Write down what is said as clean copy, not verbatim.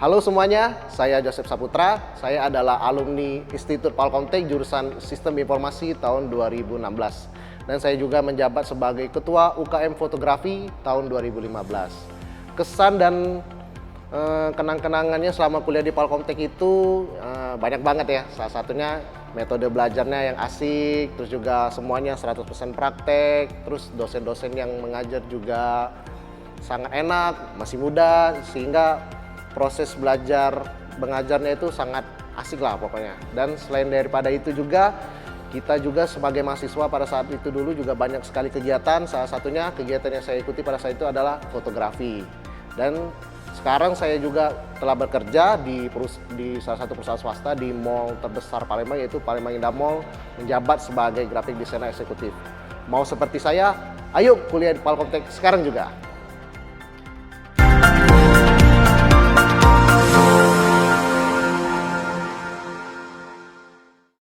Halo semuanya, saya Joseph Saputra. Saya adalah alumni Institut Palkomtek jurusan Sistem Informasi tahun 2016. Dan saya juga menjabat sebagai Ketua UKM Fotografi tahun 2015. Kesan dan kenang-kenangannya selama kuliah di Palkomtek itu banyak banget ya. Salah satunya metode belajarnya yang asik, terus juga semuanya 100% praktek, terus dosen-dosen yang mengajar juga sangat enak, masih muda, sehingga proses belajar mengajarnya itu sangat asik lah pokoknya. Dan selain daripada itu juga, kita juga sebagai mahasiswa pada saat itu dulu juga banyak sekali kegiatan. Salah satunya kegiatan yang saya ikuti pada saat itu adalah fotografi. Dan sekarang saya juga telah bekerja di salah satu perusahaan swasta di mall terbesar Palembang, yaitu Palembang Indah Mall, menjabat sebagai graphic designer eksekutif. Mau seperti saya, ayo kuliah di Palkomtek sekarang juga.